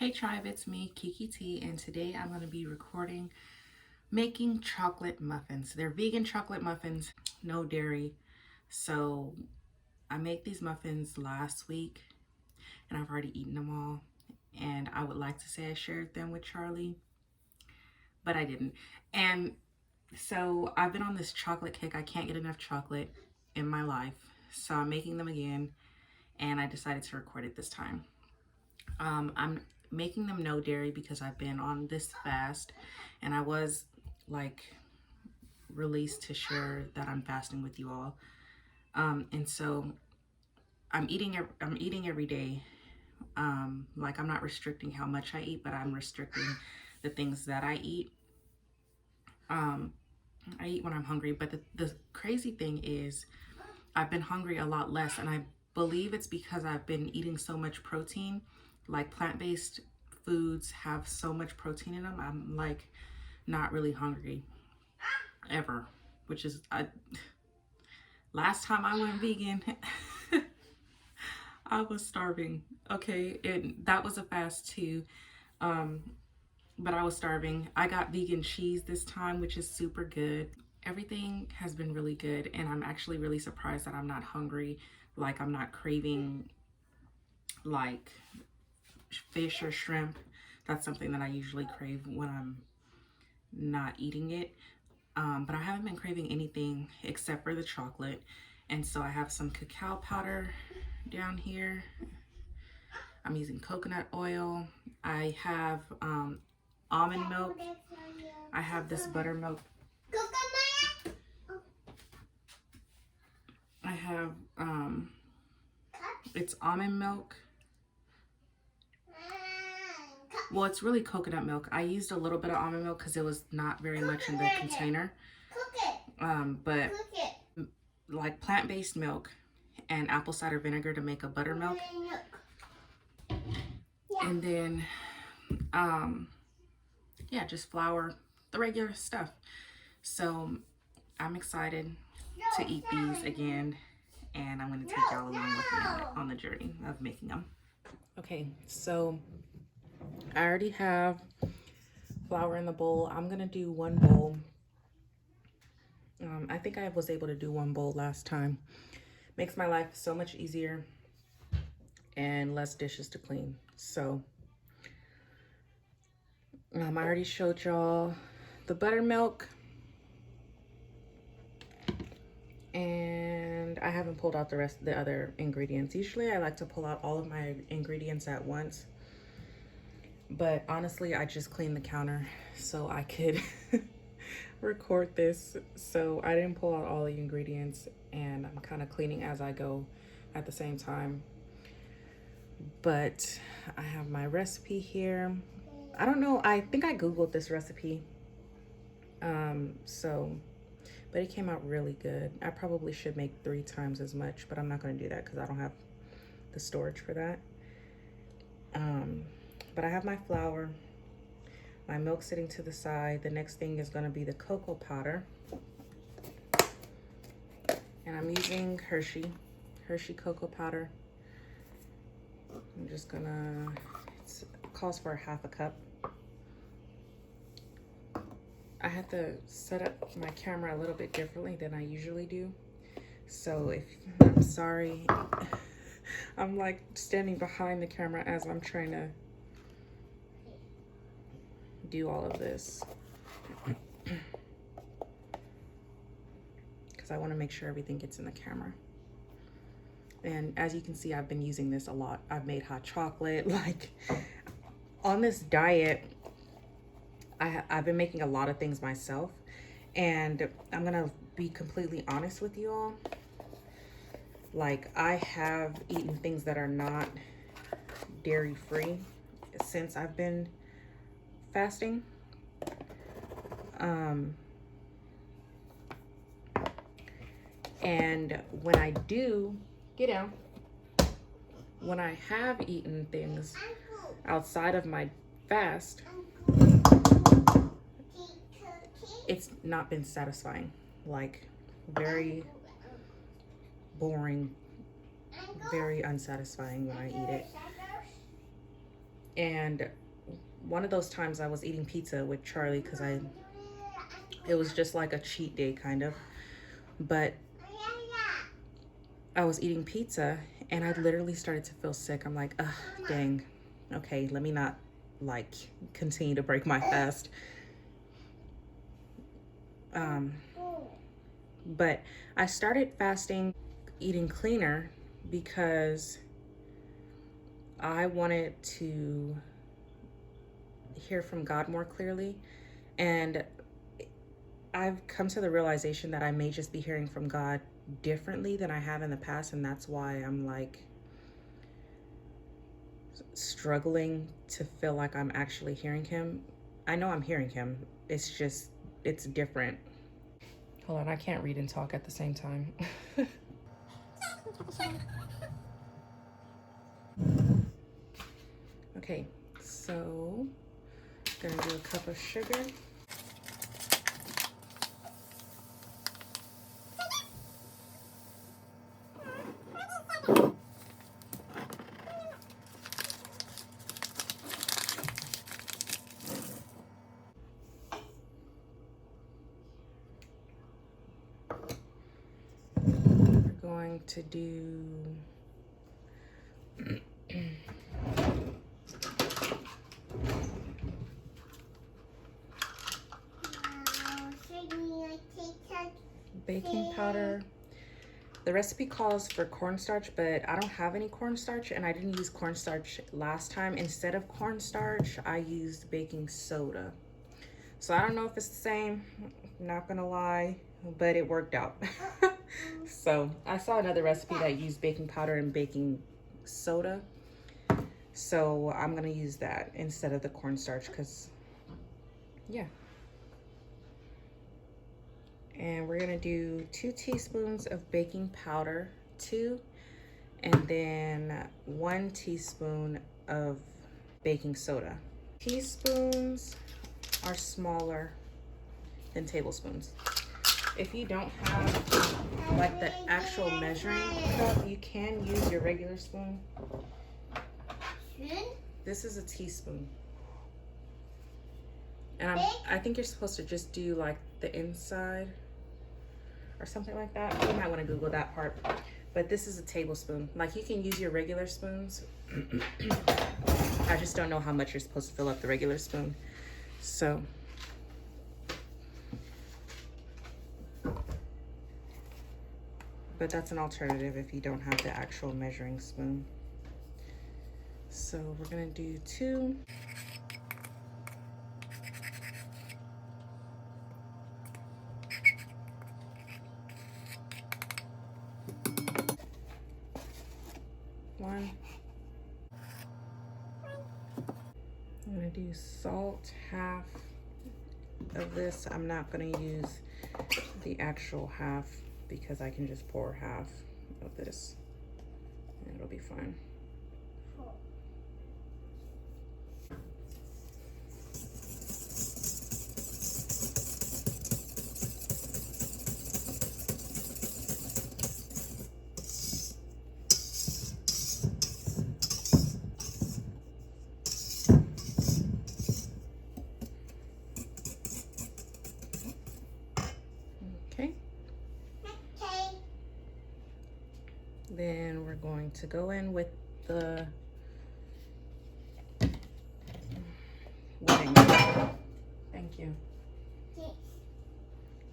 Hey tribe, it's me, Kiki T, and today I'm going to be recording making chocolate muffins. They're vegan chocolate muffins, no dairy. So I made these muffins last week and I've already eaten them all. And I would like to say I shared them with Charlie, but I didn't. And so I've been on this chocolate kick. I can't get enough chocolate in my life. So I'm making them again and I decided to record it this time. I'm making them no dairy because I've been on this fast and I was like released to share that I'm fasting with you all. And so I'm eating every day. Like I'm not restricting how much I eat, but I'm restricting the things that I eat. I eat when I'm hungry, but the crazy thing is I've been hungry a lot less, and I believe it's because I've been eating so much protein. Like plant-based foods have so much protein in them. I'm like not really hungry ever, which is last time I went vegan, I was starving. Okay, and that was a fast too. Um, but I was starving. I got vegan cheese this time, which is super good. Everything has been really good, and I'm actually really surprised that I'm not hungry. Like I'm not craving like fish or shrimp. That's something that I usually crave when I'm not eating it. But I haven't been craving anything except for the chocolate. And so I have some cacao powder down here. I'm using coconut oil. I have almond milk. I have this buttermilk. I have, it's almond milk. Well, it's really coconut milk. I used a little bit of almond milk because it was not very much in the container. But like plant-based milk and apple cider vinegar to make a buttermilk. And then, yeah, just flour, the regular stuff. So I'm excited to eat these again, and I'm going to take y'all along with me on the journey of making them. Okay, so I already have flour in the bowl. I'm going to do one bowl. I think I was able to do one bowl last time. Makes my life so much easier and less dishes to clean. So I already showed y'all the buttermilk, and I haven't pulled out the rest of the other ingredients. Usually I like to pull out all of my ingredients at once, but honestly I just cleaned the counter so I could record this, so I didn't pull out all the ingredients, and I'm kind of cleaning as I go at the same time. But I have my recipe here. I don't know, I think I googled this recipe, but it came out really good. I probably should make 3 times as much, but I'm not going to do that because I don't have the storage for that. But I have my flour, my milk sitting to the side. The next thing is going to be the cocoa powder, and I'm using Hershey cocoa powder. I'm just gonna, it calls for ½ cup. I had to set up my camera a little bit differently than I usually do. So I'm sorry, I'm like standing behind the camera as I'm trying to do all of this. Because I want to make sure everything gets in the camera. And as you can see, I've been using this a lot. I've made hot chocolate. Like on this diet, I've been making a lot of things myself. And I'm gonna be completely honest with you all. Like I have eaten things that are not dairy free since I've been fasting. And when I do, get down. When I have eaten things outside of my fast, it's not been satisfying. Like very boring, very unsatisfying when I eat it. And one of those times I was eating pizza with Charlie because it was just like a cheat day kind of. But I was eating pizza and I literally started to feel sick. I'm like, ugh, dang. Okay, let me not like continue to break my fast. But I started fasting, eating cleaner because I wanted to hear from God more clearly. And I've come to the realization that I may just be hearing from God differently than I have in the past. And that's why I'm like struggling to feel like I'm actually hearing Him. I know I'm hearing Him. It's just, it's different. Hold on, I can't read and talk at the same time. Okay, so gonna do a cup of sugar. We're going to do baking powder. The recipe calls for cornstarch, but I don't have any cornstarch and I didn't use cornstarch last time. Instead of cornstarch, I used baking soda. So I don't know if it's the same, not gonna lie, but it worked out. So I saw another recipe that used baking powder and baking soda. So I'm gonna use that instead of the cornstarch because, yeah. And we're gonna do 2 teaspoons of baking powder, 2, and then 1 teaspoon of baking soda. Teaspoons are smaller than tablespoons. If you don't have like the actual measuring cup, you can use your regular spoon. This is a teaspoon. And I think you're supposed to just do like the inside or something like that. You might want to Google that part. But this is a tablespoon. Like you can use your regular spoons. I just don't know how much you're supposed to fill up the regular spoon. So but that's an alternative if you don't have the actual measuring spoon. So we're gonna do 2. One. I'm gonna do salt, half of this. I'm not gonna use the actual half because I can just pour half of this and it'll be fine. Okay. Then we're going to go in with the wet ingredients. Thank you. I'm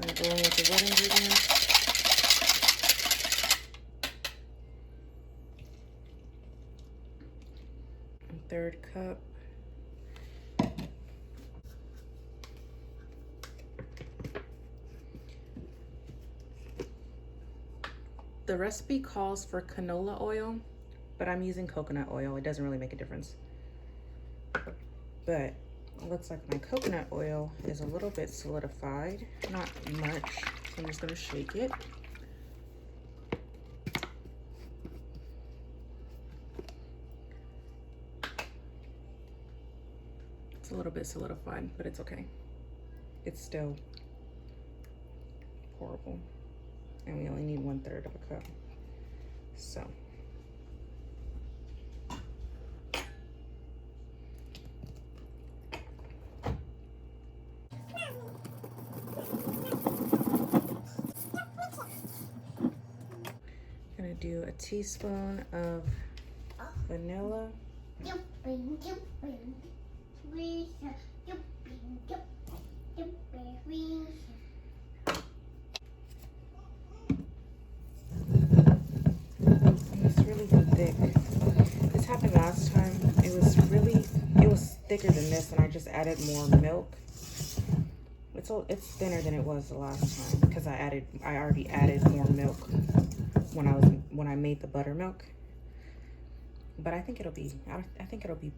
going to go in with the wet ingredients. A 1/3 cup. The recipe calls for canola oil, but I'm using coconut oil. It doesn't really make a difference. But it looks like my coconut oil is a little bit solidified, not much. So I'm just gonna shake it. It's a little bit solidified, but it's okay. It's still pourable. And we only need 1/3 of a cup. So do a teaspoon of vanilla. It's really thick. This happened last time. It was thicker than this, and I just added more milk. It's thinner than it was the last time because I already added more milk when I made the buttermilk. But I think it'll be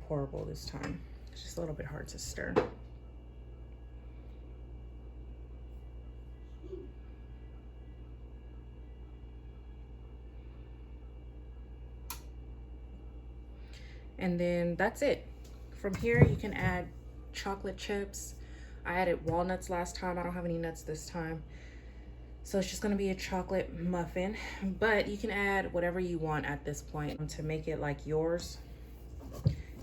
pourable this time. It's just a little bit hard to stir. And then that's it. From here, you can add chocolate chips. I added walnuts last time. I don't have any nuts this time. So it's just gonna be a chocolate muffin, but you can add whatever you want at this point to make it like yours.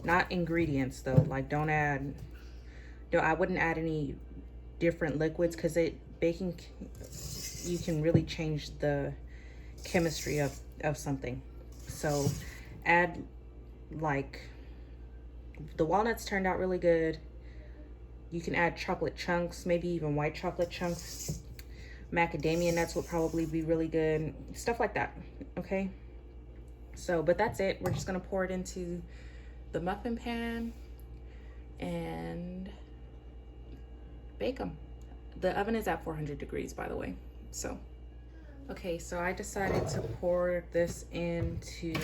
Not ingredients though, like I wouldn't add any different liquids because baking, you can really change the chemistry of something. So add, like, the walnuts turned out really good. You can add chocolate chunks, maybe even white chocolate chunks. Macadamia nuts would probably be really good. Stuff like that, okay? So, but that's it. We're just gonna pour it into the muffin pan and bake them. The oven is at 400 degrees, by the way. So, okay, so I decided to pour this into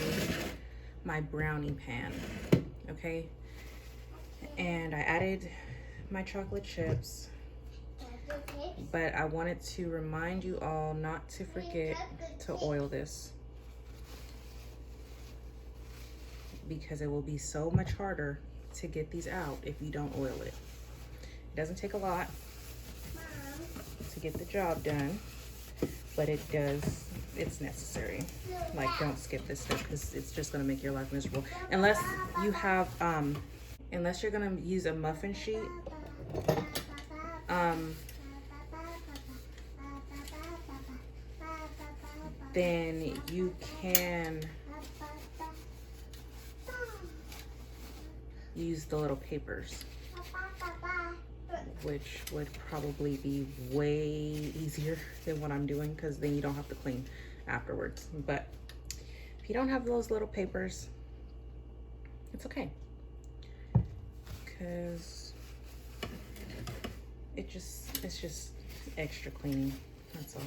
my brownie pan, okay? And I added my chocolate chips, but I wanted to remind you all not to forget to oil this, because it will be so much harder to get these out if you don't oil it. It doesn't take a lot to get the job done, but it's necessary. Like, don't skip this step because it's just gonna make your life miserable. Unless you have, unless you're gonna use a muffin sheet, then you can use the little papers, which would probably be way easier than what I'm doing because then you don't have to clean afterwards. But if you don't have those little papers, it's okay, because it's just extra cleaning, that's all.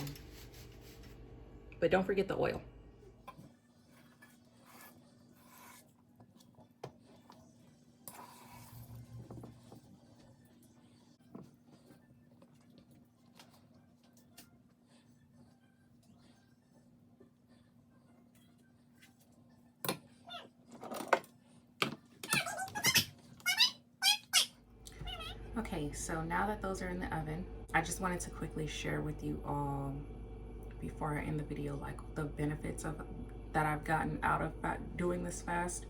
But don't forget the oil. Okay, so now that those are in the oven, I just wanted to quickly share with you all before I end the video, like, the benefits that I've gotten out of doing this fast.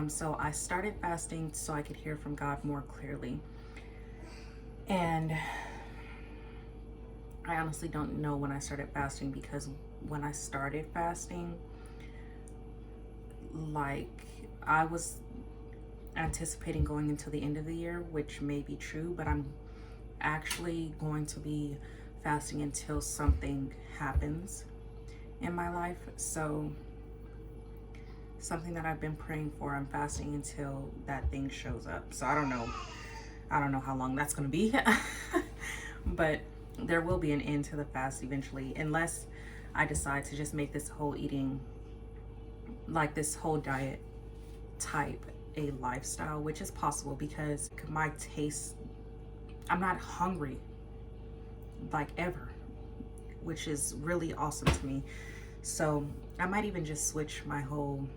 So I started fasting so I could hear from God more clearly. And I honestly don't know when I started fasting, because when I started fasting, like, I was anticipating going into the end of the year, which may be true, but I'm actually going to be fasting until something happens in my life. So something that I've been praying for, I'm fasting until that thing shows up. So I don't know how long that's going to be. But there will be an end to the fast eventually, unless I decide to just make this whole eating, like this whole diet type, a lifestyle, which is possible because my taste, I'm not hungry like ever, which is really awesome to me. So I might even just switch my whole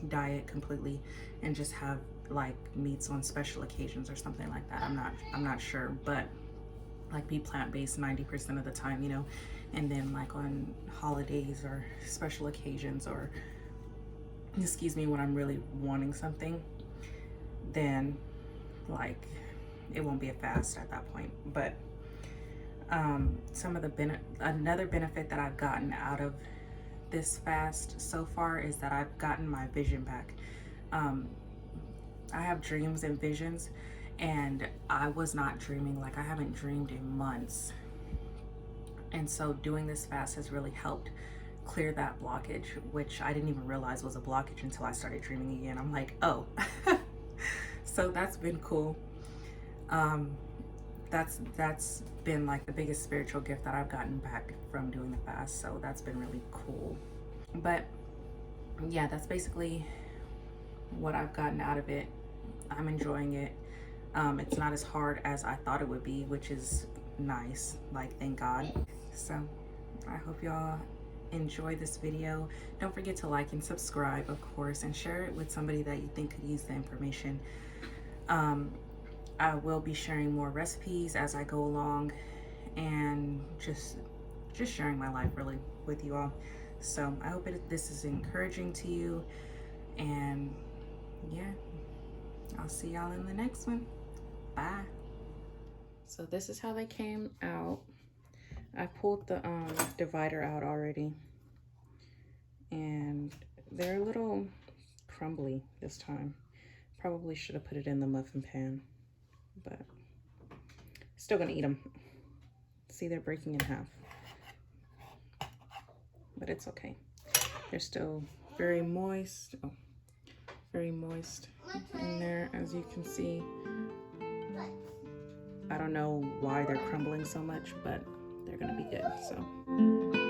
diet completely and just have like meats on special occasions or something like that. I'm not sure, but like be plant-based 90% of the time, you know, and then like on holidays or special occasions, or excuse me, when I'm really wanting something, then like it won't be a fast at that point. But some of the another benefit that I've gotten out of this fast so far is that I've gotten my vision back. I have dreams and visions, and I was not dreaming. Like, I haven't dreamed in months. And so doing this fast has really helped clear that blockage, which I didn't even realize was a blockage until I started dreaming again. I'm like, oh. So that's been cool. That's been like the biggest spiritual gift that I've gotten back from doing the fast. So that's been really cool. But yeah, that's basically what I've gotten out of it. I'm enjoying it. It's not as hard as I thought it would be, which is nice. Like, thank God. So I hope y'all enjoy this video. Don't forget to like and subscribe, of course, and share it with somebody that you think could use the information. I will be sharing more recipes as I go along, and just sharing my life really with you all. So I hope this is encouraging to you, and yeah, I'll see y'all in the next one. Bye. So this is how they came out. I pulled the divider out already, and they're a little crumbly this time. Probably should have put it in the muffin pan, but still gonna eat them. See, they're breaking in half, but it's okay. They're still very moist. Oh, very moist in there, as you can see. I don't know why they're crumbling so much, but they're gonna be good. So